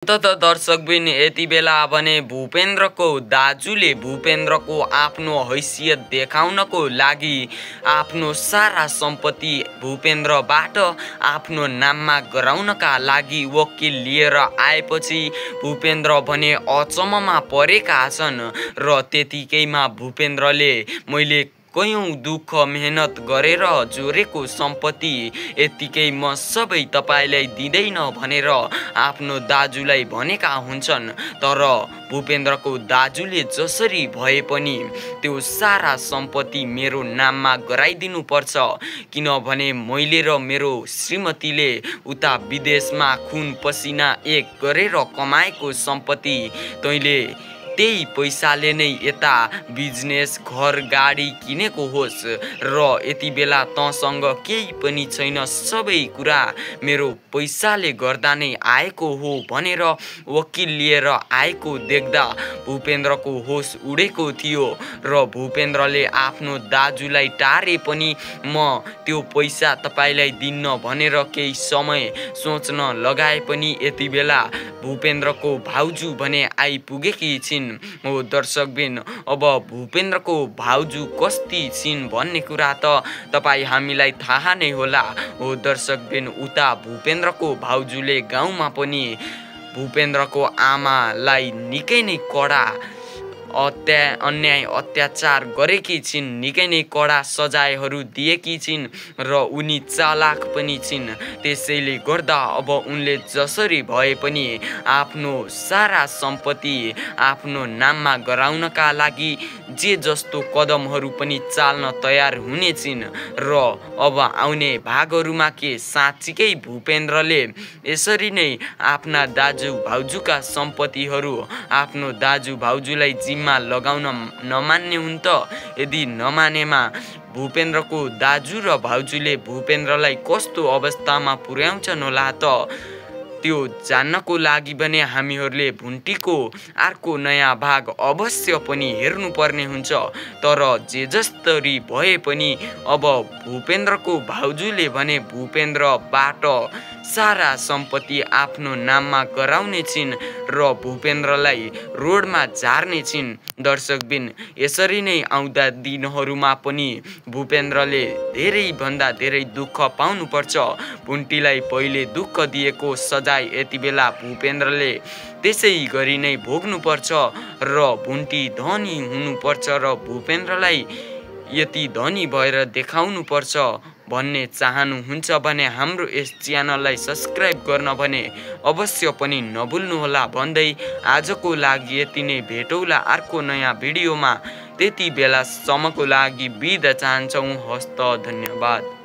त दर्शकबिन यति बेला भने भूपेन्द्रको दाजुले भूपेन्द्रको आफ्नो हैसियत देखाउनको लागि आफ्नो सारा सम्पत्ति भूपेन्द्रबाट आफ्नो नाममा गराउनका लागि वकिल लिएर आएपछि भूपेन्द्र भने अचम्ममा परेका छन् र त्यतिकैमा भूपेन्द्रले मैले कयौं दुःख मेहनत गरेर जोरेको सम्पत्ति यतिकै म सबै तपाईलाई दिँदैन भनेर आफ्नो दाजुलाई भनेका हुन्छन्। तर भूपेन्द्रको दाजुले जसरी भए पनि त्यो सारा सम्पत्ति मेरो नाममा गराइदिनु पर्छ, किनभने मैले र मेरो श्रीमतीले उता विदेशमा खुन पसिना एक गरेर कमाएको सम्पत्ति तैँले त्यही पैसाले नै यता बिजनेस घर गाडी किनेको होस् र यति बेला तँसँग केही पनि छैन, सबै कुरा मेरो पैसाले गर्दा नै आएको हो भनेर वकिल लिएर आएको देख्दा भूपेन्द्रको होस उडेको थियो र भूपेन्द्रले आफ्नो दाजुलाई टारे पनि म त्यो पैसा तपाईलाई दिन्न भनेर केही समय सोच्न लगाए पनि यति बेला भूपेन्द्रको भाउजू भने आइपुगेकी छिन्। हो दर्शकबिन, अब भूपेन्द्रको भाउजू कस्ती छिन् भन्ने कुरा त तपाई हामीलाई थाहा नै होला। हो दर्शकबिन, उता भूपेन्द्रको भाउजूले गाउँमा पनि भूपेन्द्रको आमालाई निकै नै कडा अन्याय अत्याचार गरेकी छिन्, निकै नै कडा सजायहरू दिएकी छिन् र उनी चालाक पनि छिन्। त्यसैले गर्दा अब उनले जसरी भए पनि आफ्नो सारा सम्पत्ति आफ्नो नाममा गराउनका लागि जे जस्तो कदमहरू पनि चाल्न तयार हुने छिन् र अब आउने भागहरूमा के साँच्चीकै भूपेन्द्रले यसरी नै आफ्ना दाजु भाउजूका सम्पत्तिहरू आफ्नो दाजु भाउजूलाई जिम्मा लगाउन नमान्ने हुन् त? यदि नमानेमा भूपेन्द्रको दाजु र भाउजूले भूपेन्द्रलाई कस्तो अवस्थामा पुर्याउँछन् होला त? त्यो जान्नको लागि भने हामीहरूले भुन्टीको अर्को नयाँ भाग अवश्य पनि हेर्नुपर्ने हुन्छ। तर जे जस्तरी भए पनि अब भूपेन्द्रको भाउजूले भने भूपेन्द्रबाट सारा सम्पत्ति आफ्नो नाममा गराउने छिन् र भूपेन्द्रलाई रोडमा झार्ने छिन्। दर्शकबिन, यसरी नै आउँदा दिनहरूमा पनि भूपेन्द्रले धेरैभन्दा धेरै दुःख पाउनुपर्छ। भुन्टीलाई पहिले दुःख दिएको सजाय यति बेला भूपेन्द्रले त्यसै गरी नै भोग्नुपर्छ र भुन्टी धनी हुनुपर्छ र भूपेन्द्रलाई यति धनी भएर देखाउनुपर्छ भन्ने चाहनुहुन्छ भने हाम्रो यस च्यानललाई सब्स्क्राइब गर्न भने अवश्य पनि नभुल्नुहोला भन्दै आजको लागि यति नै। भेटौँला अर्को नयाँ भिडियोमा, त्यति बेलासम्मको लागि बिदा चाहन्छौँ। हस्त, धन्यवाद।